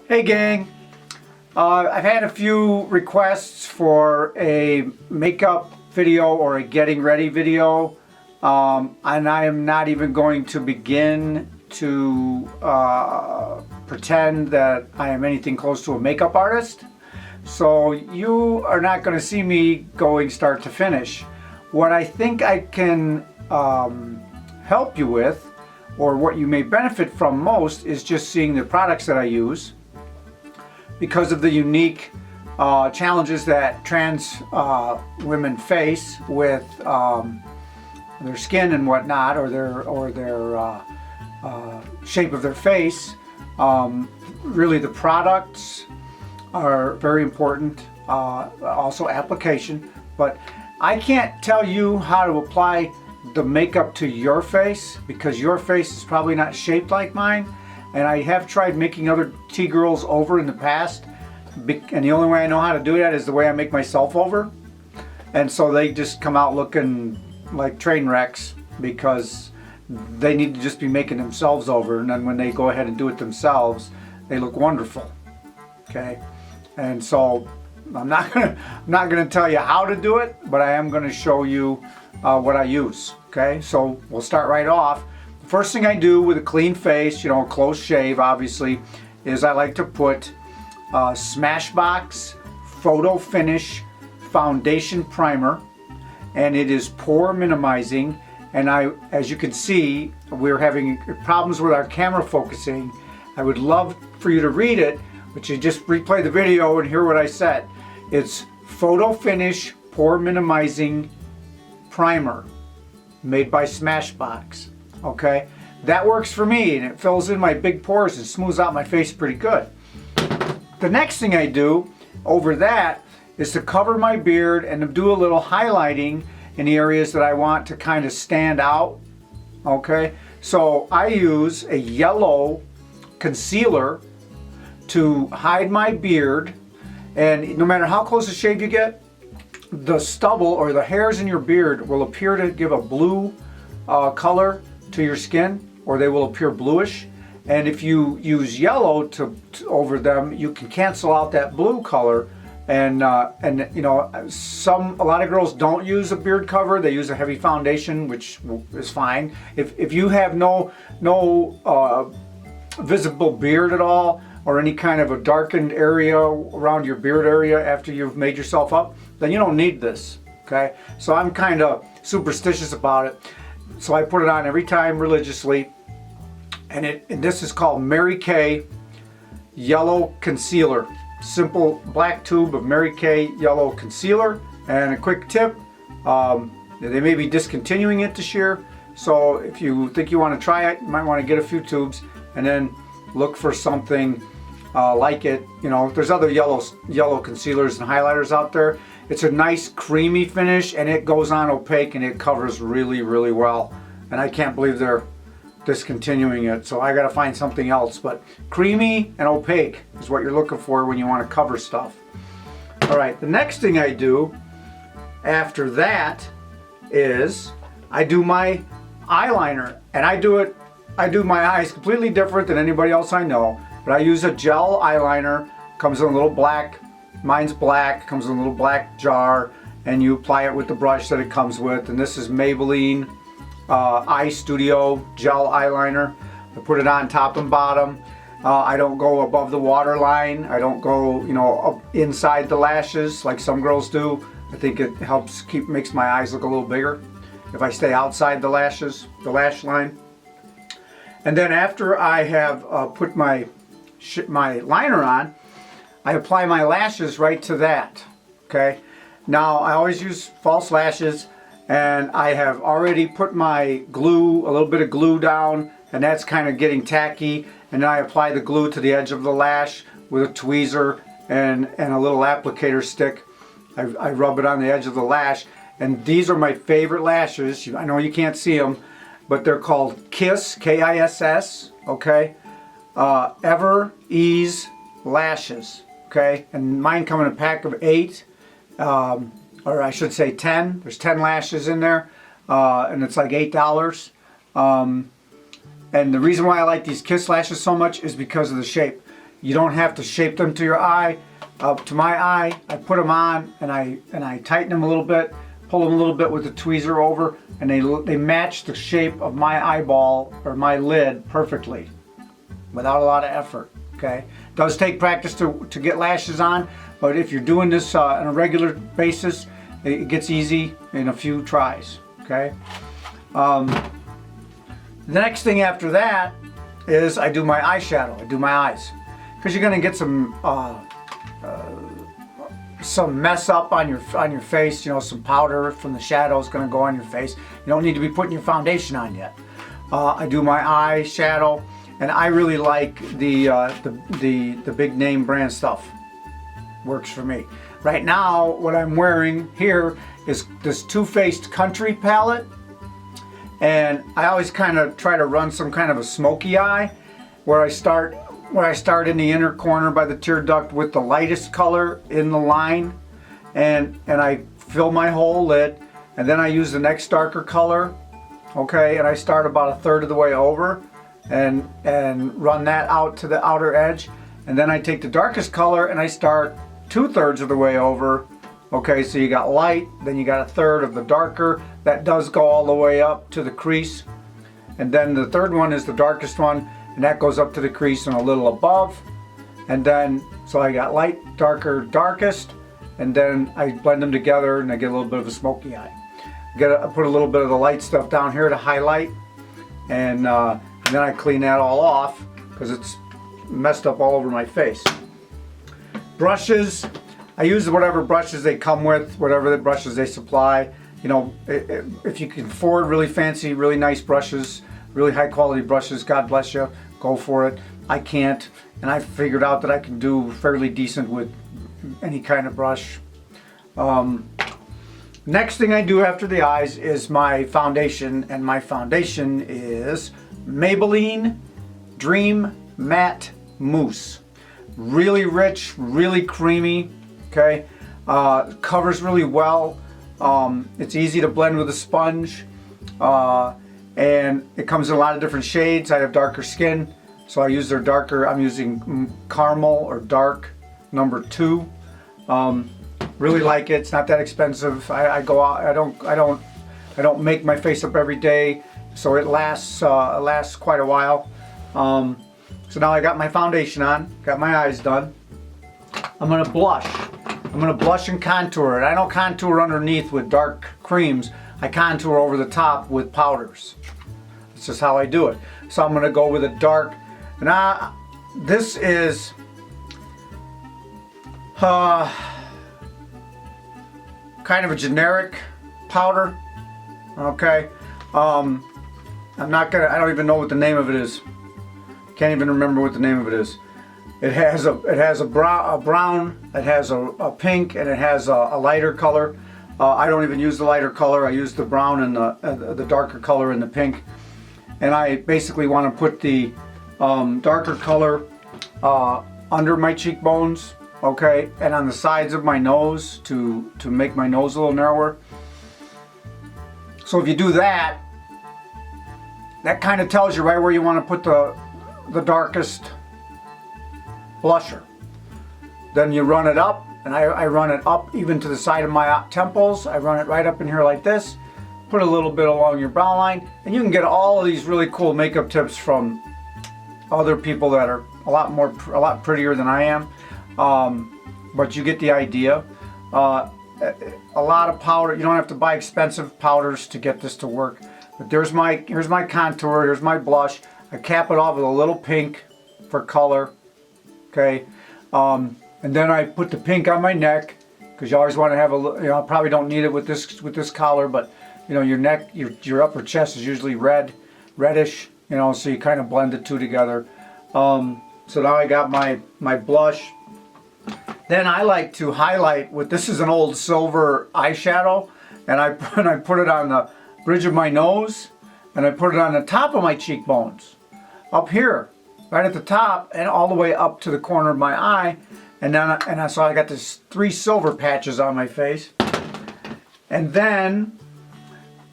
Hey gang, I've had a few requests for a makeup video or a getting ready video, and I am not even going to begin to pretend that I am anything close to a makeup artist. So you are not going to see me going start to finish. What I think I can help you with, or what you may benefit from most, is just seeing the products that I use, because of the unique challenges that trans women face with their skin and whatnot, or their shape of their face. Really, the products are very important. Also, application. But I can't tell you how to apply the makeup to your face, because your face is probably not shaped like mine. And I have tried making other T-girls over in the past, and the only way I know how to do that is the way I make myself over. And so they just come out looking like train wrecks, because they need to just be making themselves over, and then when they go ahead and do it themselves, they look wonderful. Okay, and so I'm not gonna tell you how to do it, but I am gonna show you what I use. Okay, so we'll start right off. First thing I do with a clean face, a close shave obviously, is I like to put Smashbox Photo Finish Foundation Primer, and it is pore minimizing. And as you can see, we're having problems with our camera focusing. I would love for you to read it, but you just replay the video and hear what I said. It's Photo Finish Pore Minimizing Primer, made by Smashbox. Okay, that works for me, and it fills in my big pores and smooths out my face pretty good. The next thing I do over that is to cover my beard and to do a little highlighting in the areas that I want to kind of stand out. Okay, so I use a yellow concealer to hide my beard, and no matter how close to shave you get, the stubble or the hairs in your beard will appear to give a blue color to your skin, or they will appear bluish. And if you use yellow to over them, you can cancel out that blue color. And a lot of girls don't use a beard cover; they use a heavy foundation, which is fine. If you have no visible beard at all, or any kind of a darkened area around your beard area after you've made yourself up, then you don't need this. Okay, so I'm kind of superstitious about it. So I put it on every time religiously, and this is called Mary Kay Yellow Concealer. Simple black tube of Mary Kay Yellow Concealer. And a quick tip, they may be discontinuing it this year, so if you think you want to try it, you might want to get a few tubes and then look for something like it. There's other yellow concealers and highlighters out there. It's a nice creamy finish, and it goes on opaque, and it covers really, really well. And I can't believe they're discontinuing it, so I gotta find something else. But creamy and opaque is what you're looking for when you want to cover stuff. All right, the next thing I do after that is I do my eyeliner, and I do my eyes completely different than anybody else I know. But I use a gel eyeliner. Comes in a little black. Mine's black, comes in a little black jar, and you apply it with the brush that it comes with. And this is Maybelline Eye Studio Gel Eyeliner. I put it on top and bottom. I don't go above the waterline. I don't go, up inside the lashes like some girls do. I think it helps makes my eyes look a little bigger if I stay outside the lashes, the lash line. And then after I have put my liner on, I apply my lashes right to that. Okay, now I always use false lashes, and I have already put my glue, a little bit of glue down, and that's kind of getting tacky. And then I apply the glue to the edge of the lash with a tweezer and a little applicator stick. I rub it on the edge of the lash, and these are my favorite lashes. I know you can't see them, but they're called Kiss, K-I-S-S. Okay, Ever Ease lashes. Okay, and mine come in a pack of 8, or I should say 10. There's 10 lashes in there, and it's like $8. And the reason why I like these Kiss lashes so much is because of the shape. You don't have to shape them to your eye. To my eye, I put them on and I tighten them a little bit, pull them a little bit with the tweezer over, and they match the shape of my eyeball or my lid perfectly without a lot of effort. Okay, it does take practice to get lashes on, but if you're doing this on a regular basis, it gets easy in a few tries. Okay. The next thing after that is I do my eyeshadow. I do my eyes, because you're gonna get some mess up on your face. You know, some powder from the shadow is gonna go on your face. You don't need to be putting your foundation on yet. I do my eyeshadow. And I really like the big name brand stuff. Works for me. Right now, what I'm wearing here is this Too Faced Country palette. And I always kind of try to run some kind of a smoky eye, where I start in the inner corner by the tear duct with the lightest color in the line, and I fill my whole lid, and then I use the next darker color. Okay, and I start about a third of the way over. And run that out to the outer edge, and then I take the darkest color and I start 2/3 of the way over. Okay, so you got light, then you got a third of the darker. That does go all the way up to the crease, and then the third one is the darkest one, and that goes up to the crease and a little above. And then, so I got light, darker, darkest, and then I blend them together and I get a little bit of a smoky eye. I put a little bit of the light stuff down here to highlight, and then I clean that all off because it's messed up all over my face. Brushes, I use whatever brushes they come with, whatever the brushes they supply. You know, if you can afford really fancy, really nice brushes, really high quality brushes, God bless you, go for it. I can't, and I figured out that I can do fairly decent with any kind of brush. Next thing I do after the eyes is my foundation, and my foundation is Maybelline Dream Matte Mousse. Really rich, really creamy. Okay, covers really well. It's easy to blend with a sponge, and it comes in a lot of different shades. I have darker skin, so I use their darker. I'm using caramel or dark number 2. Really like it. It's not that expensive. I go out. I don't make my face up every day, so it lasts quite a while. So now I got my foundation on, got my eyes done. I'm gonna blush. I'm gonna blush and contour it. I don't contour underneath with dark creams. I contour over the top with powders. That's just how I do it. So I'm gonna go with a dark. Now this is kind of a generic powder. Okay. I don't even know what the name of it is. Can't even remember what the name of it is. It has a brown, it has a pink, and it has a lighter color. I don't even use the lighter color. I use the brown and the darker color and the pink. And I basically want to put the darker color under my cheekbones, okay, and on the sides of my nose to make my nose a little narrower. So if you do that, that kind of tells you right where you want to put the darkest blusher. Then you run it up, and I run it up even to the side of my temples. I run it right up in here like this, put a little bit along your brow line, and you can get all of these really cool makeup tips from other people that are a lot prettier than I am, but you get the idea. A lot of powder. You don't have to buy expensive powders to get this to work. But here's my contour, here's my blush. I cap it off with a little pink for color, okay? And then I put the pink on my neck, because you always want to have I probably don't need it with this collar, but you know, your neck, your upper chest is usually reddish, you know, so you kind of blend the two together. So now I got my blush. Then I like to highlight with, this is an old silver eyeshadow, and I put it on the bridge of my nose, and I put it on the top of my cheekbones, up here, right at the top, and all the way up to the corner of my eye, and then so I got this 3 silver patches on my face. And then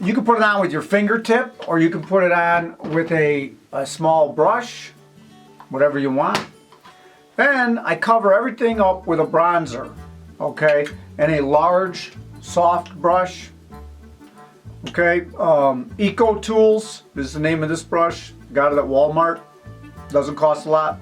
you can put it on with your fingertip, or you can put it on with a small brush, whatever you want. Then I cover everything up with a bronzer, okay, and a large soft brush. Okay, Eco Tools is the name of this brush. Got it at Walmart. Doesn't cost a lot.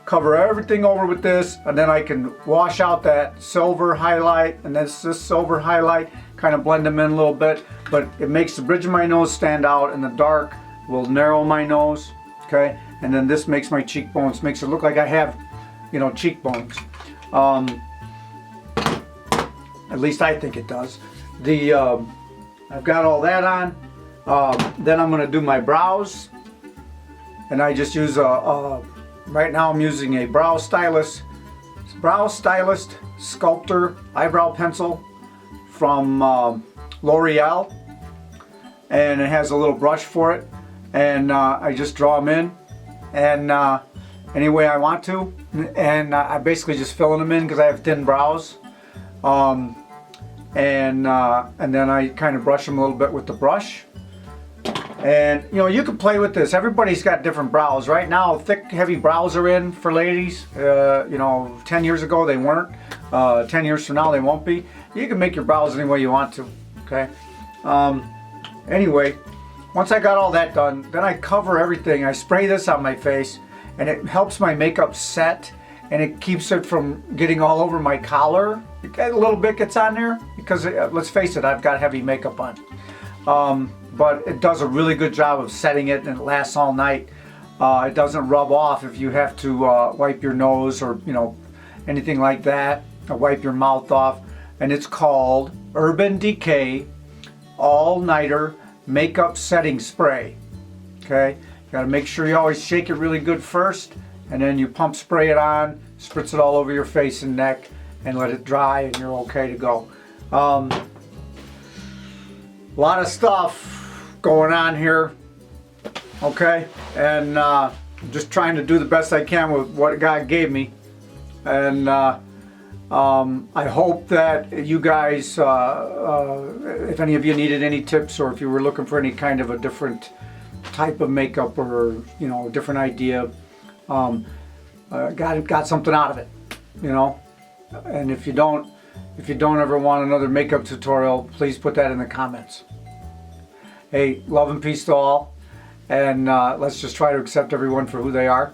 Cover everything over with this, and then I can wash out that silver highlight and this silver highlight, kind of blend them in a little bit, but it makes the bridge of my nose stand out, and the dark will narrow my nose. Okay, and then this makes my cheekbones, makes it look like I have, you know, cheekbones. At least I think it does. I've got all that on. Then I'm going to do my brows, and I just use right now I'm using a brow stylist sculptor eyebrow pencil from L'Oreal, and it has a little brush for it, and I just draw them in, and any way I want to, and I basically just fill them in because I have thin brows. And then I kind of brush them a little bit with the brush. And you know, you can play with this. Everybody's got different brows. Right now, thick, heavy brows are in for ladies. You know, 10 years ago they weren't. 10 years from now they won't be. You can make your brows any way you want to. Okay. Anyway, once I got all that done, then I cover everything. I spray this on my face, and it helps my makeup set, and it keeps it from getting all over my collar. A little bit gets on there because let's face it, I've got heavy makeup on. But it does a really good job of setting it, and it lasts all night. It doesn't rub off if you have to wipe your nose or, you know, anything like that, or wipe your mouth off. And it's called Urban Decay All Nighter Makeup Setting Spray. Okay, you got to make sure you always shake it really good first, and then you pump spray it on, spritz it all over your face and neck, and let it dry, and you're okay to go. A lot of stuff going on here, okay, and just trying to do the best I can with what God gave me, and I hope that you guys, if any of you needed any tips, or if you were looking for any kind of a different type of makeup, or, you know, a different idea, got something out of it, you know. And if you don't ever want another makeup tutorial, please put that in the comments. Hey, love and peace to all, and let's just try to accept everyone for who they are.